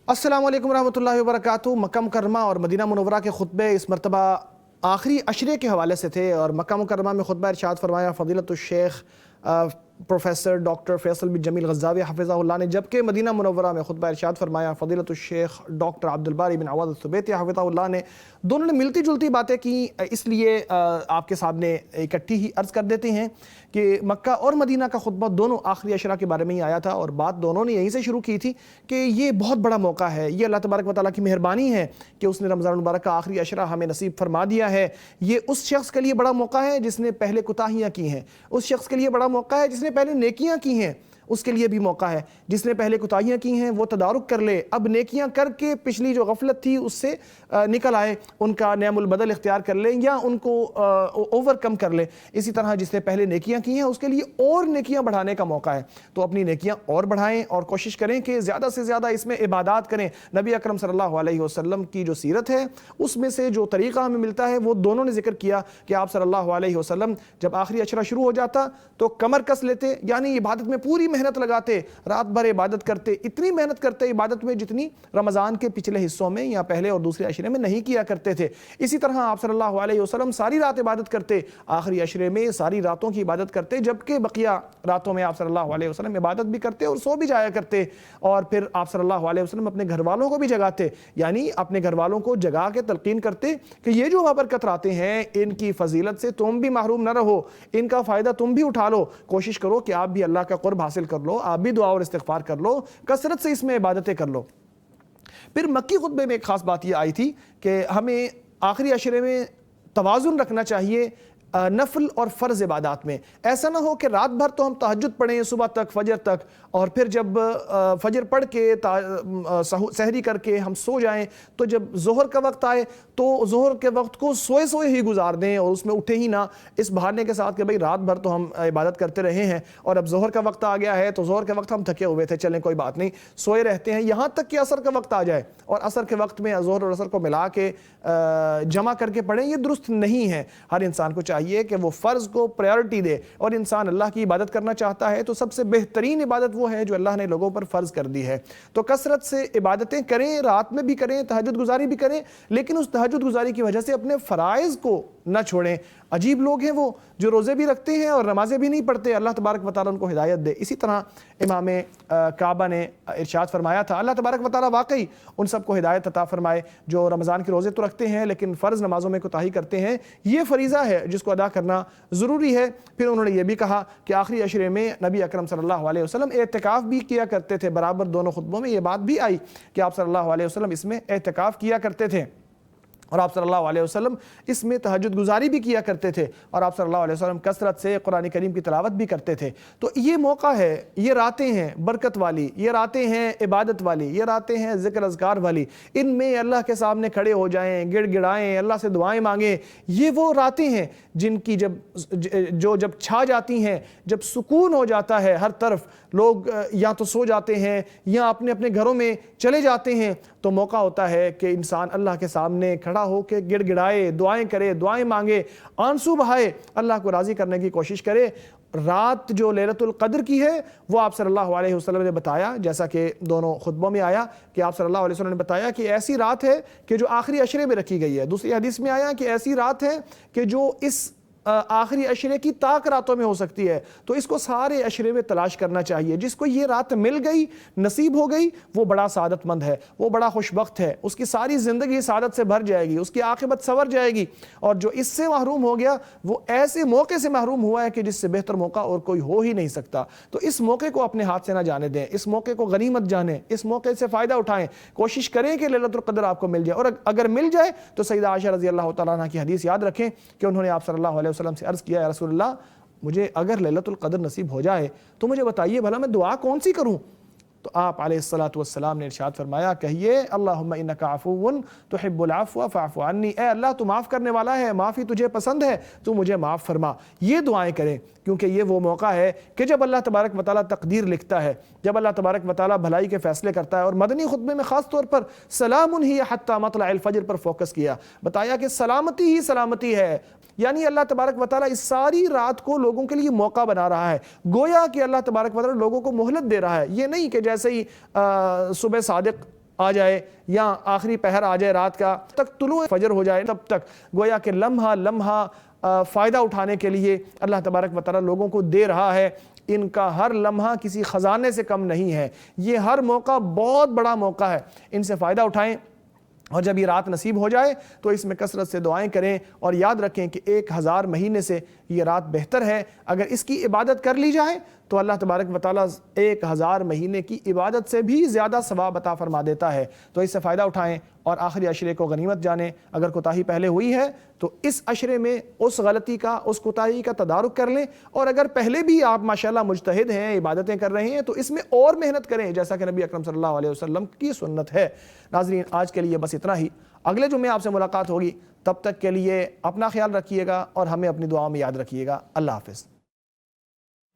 अस्सलामु अलैकुम रहमतुल्लाहि व बरकातुहू। मक्का मुकर्रमा और मदीना मुनव्वरा के खुतबे इस मरतबा आखिरी अशरे के हवाले से थे और मक्का मुकर्रमा में खुतबा इरशाद फरमाया फ़ज़ीलतुश शेख प्रोफेसर डॉक्टर फैसल बिन जमील ग़ज़्ज़ावी हफ़िज़हुल्लाह ने, जबकि मदीना मुनव्वरा में खुतबा इरशाद फरमाया फ़ज़ीलतुश शेख डॉक्टर अब्दुल बारी बिन अवाद अस-सुबैती हफ़िज़हुल्लाह ने। दोनों ने मिलती जुलती बातें की, इसलिए आपके सामने इकट्ठी ही अर्ज़ कर देते हैं कि मक्का और मदीना का खुतबा दोनों आखिरी अशरा के बारे में ही आया था और बात दोनों ने यहीं से शुरू की थी कि ये बहुत बड़ा मौका है, ये अल्लाह तबारक व तआला की मेहरबानी है कि उसने रमज़ान मुबारक का आखिरी अशरा हमें नसीब फरमा दिया है। ये उस शख्स के लिए बड़ा मौका है जिसने पहले कोताहियाँ की हैं, उस शख्स के लिए बड़ा मौका है जिसने पहले नेकियां की हैं, उसके लिए भी मौका है। जिसने पहले कोताहियाँ की हैं वो तदारुक कर ले, अब नेकियां करके पिछली जो गफलत थी उससे निकल आए, उनका नेमुल बदल इख्तियार कर ले या उनको ओवरकम कर ले। इसी तरह जिसने पहले नेकियां की हैं उसके लिए और नेकियां बढ़ाने का मौका है, तो अपनी नेकियां और बढ़ाएं और कोशिश करें कि ज़्यादा से ज़्यादा इसमें इबादत करें। नबी अकरम सल्लल्लाहु अलैहि वसल्लम की जो सीरत है उसमें से जो तरीक़ा हमें मिलता है वो दोनों ने जिक्र किया कि आप सल्लल्लाहु अलैहि वसल्लम जब आखिरी अशरा शुरू हो जाता तो कमर कस लेते, यानी इबादत में पूरी मेहनत लगाते, रात भर इबादत करते, इतनी मेहनत करते इबादत में जितनी रमज़ान के पिछले हिस्सों में या पहले और दूसरे अशरे में नहीं किया करते थे। इसी तरह आप सल्लल्लाहु अलैहि वसल्लम सारी रात इबादत करते, आखिरी अशरे में सारी रातों की इबादत करते, जबकि बकिया रातों में आप सल्लल्लाहु अलैहि वसल्लम इबादत भी करते और सो भी जाया करते। और फिर आप सल्लल्लाहु अलैहि वसल्लम अपने घर वालों को भी जगाते, यानी अपने घर वालों को जगा के तलकीन करते कि ये जो बाबरकत रातें हैं इनकी फजीलत से तुम भी महरूम न रहो, इनका फ़ायदा तुम भी उठा लो, कोशिश करो कि आप भी अल्लाह का क़ुर्ब हासिल कर लो, आप भी दुआ और इस्तिग़फ़ार कर लो, कसरत से इसमें इबादतें कर लो। फिर मक्की खुतबे में एक ख़ास बात यह आई थी कि हमें आखिरी अशरे में तवाज़ुन रखना चाहिए नफल और फ़र्ज़ इबादत में। ऐसा ना हो कि रात भर तो हम तहज्जुद पढ़ें सुबह तक फजर तक और फिर जब फजर पढ़ के सहरी करके हम सो जाएं तो जब ज़ोहर का वक्त आए तो ज़ोहर के वक्त को सोए सोए ही गुजार दें और उसमें उठे ही ना, इस बहाने के साथ कि भाई रात भर तो हम इबादत करते रहे हैं और अब ज़ोहर का वक्त आ गया है तो ज़ोहर के वक्त हम थके हुए थे, चलें कोई बात नहीं, सोए रहते हैं यहाँ तक कि असर का वक्त आ जाए और असर के वक्त में ज़ोहर और असर को मिला के जमा करके पढ़ें, ये दुरुस्त नहीं है। हर इंसान को चाहिए कि वो फ़र्ज़ को प्रायोरिटी दे और इंसान अल्लाह की इबादत करना चाहता है तो सबसे बेहतरीन इबादत वो है जो अल्लाह ने लोगों पर फ़र्ज़ कर दी है। तो कसरत से इबादतें करें, रात में भी करें, तहज्जुद गुजारी भी करें, लेकिन उस तहज्जुद गुजारी की वजह से अपने फ़राइज़ को न छोड़ें। अजीब लोग हैं वो जो रोज़े भी रखते हैं और नमाज़ें भी नहीं पढ़ते, अल्लाह तबारक व तआला उनको हिदायत दे। इसी तरह इमाम काबा ने इरशाद फरमाया था, अल्लाह तबारक व तआला वाकई उन सबको हिदायत अता फरमाए जो रमज़ान के रोज़े तो रखते हैं लेकिन फ़र्ज़ नमाज़ों में कोताही करते हैं, ये फ़रीज़ा है जिसको अदा करना ज़रूरी है। फिर उन्होंने ये भी कहा कि आखिरी अशरे में नबी अकरम सल्लल्लाहु अलैहि वसल्लम एतिकाफ़ भी किया करते थे, बराबर दोनों खुतबों में ये बात भी आई कि आप सल्लल्लाहु अलैहि वसल्लम इसमें एतिकाफ़ किया करते थे और आप सल्लल्लाहु अलैहि वसल्लम इसमें तहज्जुद गुजारी भी किया करते थे और आप सल्लल्लाहु अलैहि वसल्लम कसरत से कुरान करीम की तिलावत भी करते थे। तो ये मौका है, ये रातें हैं बरकत वाली, ये रातें हैं इबादत वाली, ये रातें हैं ज़िक्र अज़कार वाली, इनमें अल्लाह के सामने खड़े हो जाएं, गिड़गिड़ाएं, अल्लाह से दुआएं मांगें। ये वो रातें हैं जिनकी जब छा जाती हैं, जब सुकून हो जाता है, हर तरफ लोग या तो सो जाते हैं या अपने अपने घरों में चले जाते हैं, तो मौका होता है कि इंसान अल्लाह के सामने खड़ा हो के गिड़गिड़ाए, दुआएं करे, दुआएं मांगे, आंसू बहाए, अल्लाह को राज़ी करने की कोशिश करे। रात जो लैलतुल क़द्र की है वो आप सल्लल्लाहु अलैहि वसल्लम ने बताया, जैसा कि दोनों खुतबों में आया कि आप सल्लल्लाहु अलैहि वसल्लम ने बताया कि ऐसी रात है कि जो आखिरी अशरे में रखी गई है। दूसरी हदीस में आया कि ऐसी रात है कि जो इस आखिरी अशरे की ताक रातों में हो सकती है, तो इसको सारे अशरे में तलाश करना चाहिए। जिसको ये रात मिल गई, नसीब हो गई, वो बड़ा सादतमंद है, वो बड़ा खुशबख्त है, उसकी सारी ज़िंदगी सादत से भर जाएगी, उसकी आखिरत संवर जाएगी। और जो इससे महरूम हो गया वो ऐसे मौके से महरूम हुआ है कि जिससे बेहतर मौका और कोई हो ही नहीं सकता। तो इस मौके को अपने हाथ से ना जाने दें, इस मौके को गनीमत जानें, इस मौके से फ़ायदा उठाएं, कोशिश करें कि लैलतुल क़द्र आपको मिल जाए। और अगर मिल जाए तो सैयदा आयशा रज़ी अल्लाह तआला अन्हा की हदीस याद रखें कि उन्होंने आप सल्लल्लाहु अलैहि वसल्लम से अर्ज़ किया, या रसूलल्लाह मुझे अगर लैलतुल क़द्र नसीब हो जाए तो मुझे बताइए भला मैं दुआ कौन सी करूं। तो आप अलैहिस्सलातु वस्सलाम ने इरशाद फरमाया, कहिए अल्लाहुम्मा इन्नका अफ़ुव्वुन तुहिब्बुल अफ़्व फ़अफ़ु अन्नी, ए अल्लाह तू माफ़ करने वाला है, माफ़ी तुझे पसंद है, तू मुझे माफ़ फरमा। ये दुआएं करें क्योंकि ये वो मौका है कि जब अल्लाह तबारक व तआला तकदीर लिखता है, जब अल्लाह तबारक व तआला भलाई के फ़ैसले करता है। और मदनी खुतबे में ख़ास तौर पर सलामुन हिय हत्ता मतलअल फ़ज्र पर फोकस किया, बताया कि सलामती ही सलामती है, यानी अल्लाह तबारक व तआला इस सारी रात को लोगों के लिए मौका बना रहा है, गोया कि अल्लाह तबारक व तआला लोगों को मोहलत दे रहा है। ये नहीं कि जैसे ही सुबह सादिक آ جائے یا آخری پہر آ جائے رات کا تک طلوع فجر ہو جائے، تب تک گویا کہ لمحہ لمحہ فائدہ اٹھانے کے لیے اللہ تبارک و تعالیٰ لوگوں کو دے رہا ہے۔ ان کا ہر لمحہ کسی خزانے سے کم نہیں ہے، یہ ہر موقع بہت بڑا موقع ہے، ان سے فائدہ اٹھائیں، اور جب یہ رات نصیب ہو جائے تو اس میں کثرت سے دعائیں کریں، اور یاد رکھیں کہ 1000 مہینے سے یہ رات بہتر ہے۔ اگر اس کی عبادت کر لی جائے تو اللہ تبارک و تعالیٰ 1000 مہینے کی عبادت سے بھی زیادہ ثواب عطا فرما دیتا ہے۔ تو اس سے فائدہ اٹھائیں اور آخری عشرے کو غنیمت جانیں۔ اگر کوتاہی پہلے ہوئی ہے تو اس عشرے میں اس غلطی کا، اس کوتاہی کا تدارک کر لیں، اور اگر پہلے بھی آپ ماشاءاللہ مجتہد ہیں، عبادتیں کر رہے ہیں، تو اس میں اور محنت کریں جیسا کہ نبی اکرم صلی اللہ علیہ وسلم کی سنت ہے۔ ناظرین، آج کے لیے بس اتنا ہی، اگلے جمعے آپ سے ملاقات ہوگی، تب تک کے لیے اپنا خیال رکھیے گا اور ہمیں اپنی دعاؤں میں یاد رکھیے گا۔ اللہ حافظ۔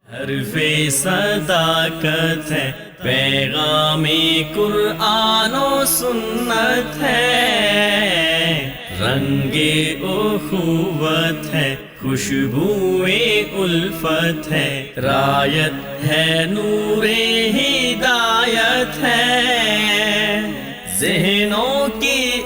حرف صداقت ہے، پیغام قرآن و سنت ہے، رنگ اخوت ہے، خوشبو الفت ہے، رایت ہے، نور ہدایت ہے، ذہنوں کی